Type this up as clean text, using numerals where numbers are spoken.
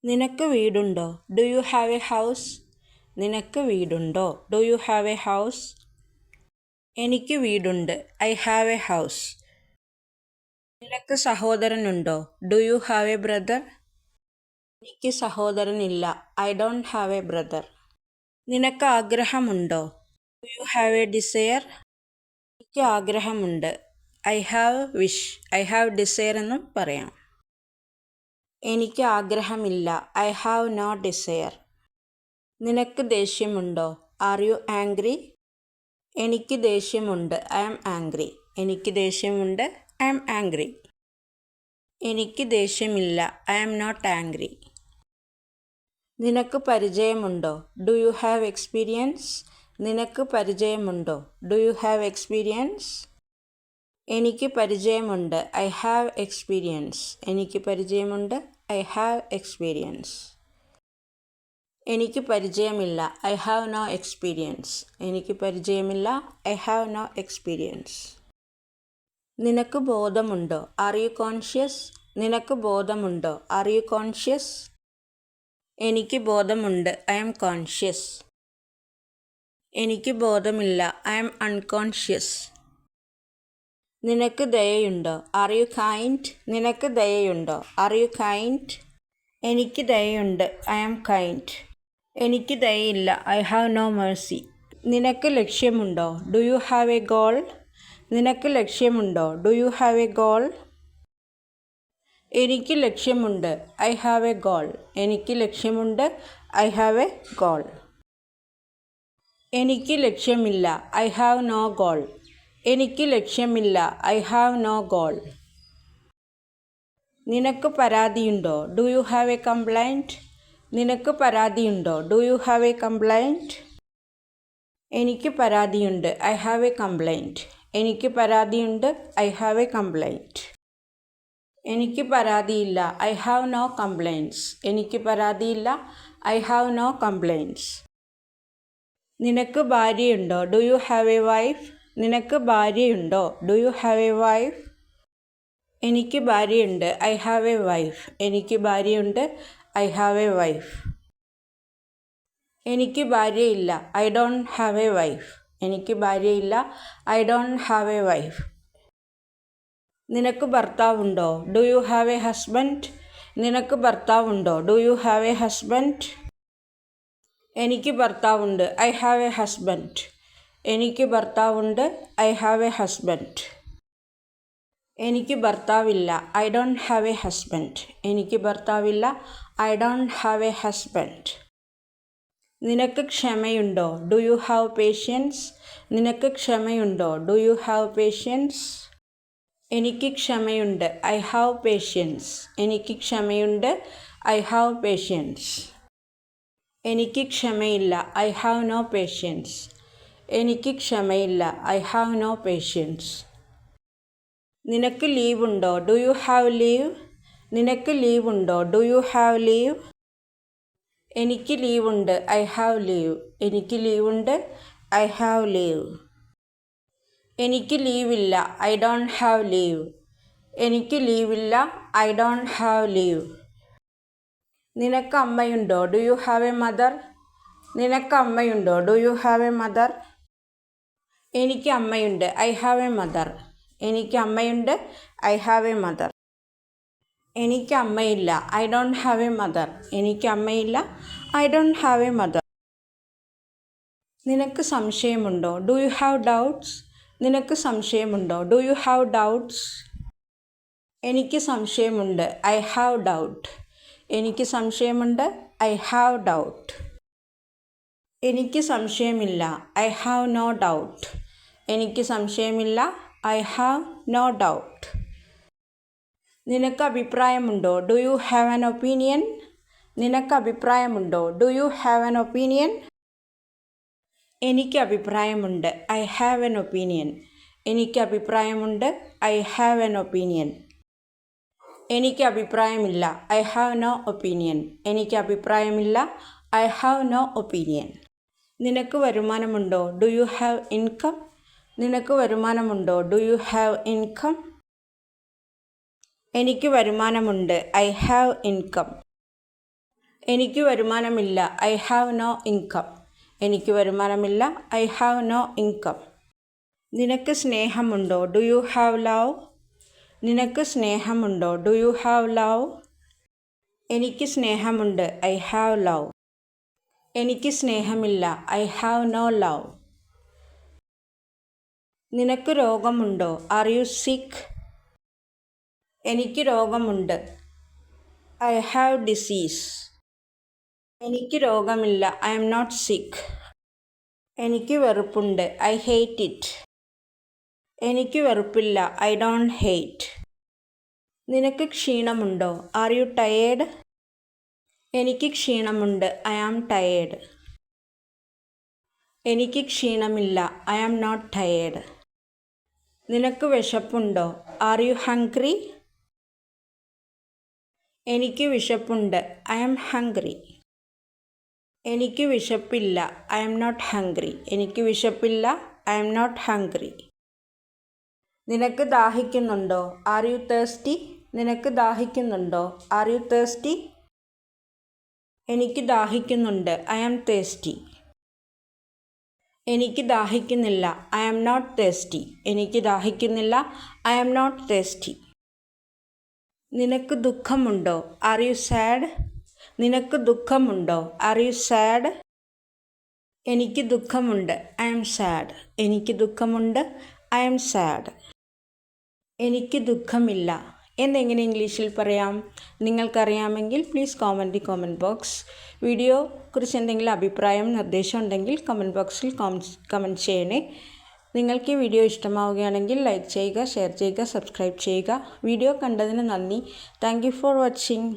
നിനക്ക് വീടുണ്ടോ? Do you have a house? നിനക്ക് വീടുണ്ടോ? Do you have a house? എനിക്ക് വീടുണ്ട്. I have a house. നിനക്ക് സഹോദരനുണ്ടോ? Do you have a brother? എനിക്ക് സഹോദരനില്ല. I don't have a brother. നിനക്ക് ആഗ്രഹമുണ്ടോ? Do you have a desire? എനിക്ക് ആഗ്രഹമുണ്ട്. I have wish. I have desire എന്നും പറയാം. എനിക്ക് ആഗ്രഹമില്ല. I have no desire. നിനക്ക് ദേഷ്യമുണ്ടോ? Are you angry? എനിക്ക് ദേഷ്യമുണ്ട്. I am angry. എനിക്ക് ദേഷ്യമുണ്ട്. I am angry. എനിക്ക് ദേഷ്യമില്ല. I am not angry. നിനക്ക് പരിചയമുണ്ടോ? Do you have experience? നിനക്ക് പരിചയമുണ്ടോ? Do you have experience? എനിക്ക് പരിചയമുണ്ട്. I have experience. എനിക്ക് പരിചയമുണ്ട്. I have experience. എനിക്ക് പരിചയമില്ല. I have no experience. എനിക്ക് പരിചയമില്ല. I have no experience. നിനക്ക് ബോധമുണ്ടോ? Are you conscious? നിനക്ക് ബോധമുണ്ടോ? Are you conscious? എനിക്ക് ബോധമുണ്ട്. I am conscious. എനിക്ക് ബോധമില്ല. I am unconscious. നിനക്ക് ദയയുണ്ടോ? Are you kind? നിനക്ക് ദയയുണ്ടോ? Are you kind? എനിക്ക് ദയയുണ്ട്. I am kind. എനിക്ക് ദയയില്ല. I have no mercy. നിനക്ക് ലക്ഷ്യമുണ്ടോ? Do you have a goal? നിനക്ക് ലക്ഷ്യമുണ്ടോ? Do you have a goal? എനിക്ക് ലക്ഷ്യമുണ്ട്. I have a goal. എനിക്ക് ലക്ഷ്യമുണ്ട്. I have a goal. എനിക്ക് ലക്ഷ്യമില്ല. I have no goal. എനിക്ക് ലക്ഷ്യമില്ല. I have no goal. നിനക്ക് പരാതിയുണ്ടോ? Do you have a complaint? നിനക്ക് പരാതിയുണ്ടോ? Do you have a complaint? എനിക്ക് പരാതിയുണ്ട്. I have a complaint. എനിക്ക് പരാതിയുണ്ട്. I have a complaint. എനിക്ക് പരാതിയില്ല. I have no complaints. എനിക്ക് പരാതിയില്ല. I have no complaints. നിനക്ക് ഭാര്യയുണ്ടോ? Do you have a wife? നിനക്ക് ഭാര്യയുണ്ടോ? Do you have a wife? എനിക്ക് ഭാര്യയുണ്ട്. I have a wife. എനിക്ക് ഭാര്യയുണ്ട്. I have a wife. എനിക്ക് ഭാര്യയില്ല. I don't have a wife. എനിക്ക് ഭാര്യയില്ല. I don't have a wife. നിനക്ക് ഭർത്താവുണ്ടോ? Do you have a husband? നിനക്ക് ഭർത്താവുണ്ടോ? Do you have a husband? എനിക്ക് ഭർത്താവുണ്ട്. I have a husband. എനിക്ക് ഭർത്താവുണ്ട്. I have a husband. എനിക്ക് ഭർത്താവില്ല. I don't have a husband. എനിക്ക് ഭർത്താവില്ല. I don't have a husband. നിനക്ക് ക്ഷമയുണ്ടോ? Do you have patience? നിനക്ക് ക്ഷമയുണ്ടോ? Do you have patience? എനിക്ക് ക്ഷമയുണ്ട്. I have patience. എനിക്ക് ക്ഷമയുണ്ട്. I have patience. എനിക്ക് ക്ഷമയില്ല. I have no patience. എനിക്ക് ക്ഷമയില്ല. I have no patience. നിനക്ക് ലീവുണ്ടോ? Do you have leave? നിനക്ക് ലീവുണ്ടോ? Do you have leave? എനിക്ക് ലീവുണ്ട്. I have leave. എനിക്ക് ലീവുണ്ട്. I have leave. എനിക്ക് ലീവില്ല. I don't have leave. എനിക്ക് ലീവില്ല. I don't have leave. നിനക്ക് അമ്മയുണ്ടോ? Do you have a mother? നിനക്ക് അമ്മയുണ്ടോ? Do you have a mother? എനിക്ക് അമ്മയുണ്ട്. I have a mother. എനിക്ക് അമ്മയുണ്ട്. I have a mother. എനിക്ക് അമ്മയില്ല. I don't have a mother. എനിക്ക് അമ്മയില്ല. I don't have a mother. നിനക്ക് സംശയമുണ്ടോ? Do you have doubts? നിനക്ക് സംശയമുണ്ടോ? Do you have doubts? എനിക്ക് സംശയമുണ്ട്. I have doubt. എനിക്ക് സംശയമുണ്ട്. I have doubt. എനിക്ക് സംശയമില്ല. I have no doubt. എനിക്ക് സംശയമില്ല. I have no doubt. നിനക്ക് അഭിപ്രായമുണ്ടോ? Do you have an opinion? നിനക്ക് അഭിപ്രായമുണ്ടോ? Do you have an opinion? എനിക്ക് അഭിപ്രായമുണ്ട്. I have an opinion. എനിക്ക് അഭിപ്രായമുണ്ട്. I have an opinion. എനിക്ക് അഭിപ്രായമില്ല. I have no opinion. എനിക്ക് അഭിപ്രായമില്ല. I have no opinion. നിനക്ക് വരുമാനമുണ്ടോ? Do you have income? നിനക്ക് വരുമാനമുണ്ടോ? Do you have income? എനിക്ക് വരുമാനമുണ്ട്. I have income. എനിക്ക് വരുമാനമില്ല. I have no income. എനിക്ക് വരുമാനമില്ല. I have no income. നിനക്ക് സ്നേഹമുണ്ടോ? Do you have love? നിനക്ക് സ്നേഹമുണ്ടോ? Do you have love? എനിക്ക് സ്നേഹമുണ്ട്. I have love. എനിക്ക് സ്നേഹമില്ല. I have no love. നിനക്ക് രോഗമുണ്ടോ? ആർ യു സിക്ക്? എനിക്ക് രോഗമുണ്ട്. I have disease. എനിക്ക് രോഗമില്ല. ഐ എം നോട്ട് സിക്ക്. എനിക്ക് വെറുപ്പുണ്ട്. I hate it. എനിക്ക് വെറുപ്പില്ല. I don't hate. നിനക്ക് ക്ഷീണമുണ്ടോ? Are you tired? എനിക്ക് ക്ഷീണമുണ്ട്. I am tired. എനിക്ക് ക്ഷീണമില്ല. I am not tired. നിനക്ക് വിശപ്പുണ്ടോ? Are you hungry? എനിക്ക് വിശപ്പുണ്ട്. I am hungry. എനിക്ക് വിശപ്പില്ല. I am not hungry. എനിക്ക് വിശപ്പില്ല. I am not hungry. നിനക്ക് ദാഹിക്കുന്നുണ്ടോ? Are you thirsty? നിനക്ക് ദാഹിക്കുന്നുണ്ടോ? Are you thirsty? എനിക്ക് ദാഹിക്കുന്നുണ്ട്. I am thirsty. എനിക്ക് ദാഹിക്കുന്നില്ല. I am not thirsty. എനിക്ക് ദാഹിക്കുന്നില്ല. I am not thirsty. നിനക്ക് ദുഃഖമുണ്ടോ? Are you sad? നിനക്ക് ദുഃഖമുണ്ടോ? Are you sad? എനിക്ക് ദുഃഖമുണ്ട്. I am sad. എനിക്ക് ദുഃഖമുണ്ട്. I am sad. എനിക്ക് ദുഃഖമില്ല എന്നെങ്ങനെ ഇംഗ്ലീഷിൽ പറയാം? നിങ്ങൾക്കറിയാമെങ്കിൽ പ്ലീസ് കോമൻറ്റ് ബോക്സ്. വീഡിയോ കുറിച്ച് എന്തെങ്കിലും അഭിപ്രായം നിർദ്ദേശം ഉണ്ടെങ്കിൽ കമൻറ്റ് ബോക്സിൽ കമൻറ്റ് ചെയ്യണേ. നിങ്ങൾക്ക് ഈ വീഡിയോ ഇഷ്ടമാവുകയാണെങ്കിൽ ലൈക്ക് ചെയ്യുക, ഷെയർ ചെയ്യുക, സബ്സ്ക്രൈബ് ചെയ്യുക. വീഡിയോ കണ്ടതിന് നന്ദി. Thank you for watching.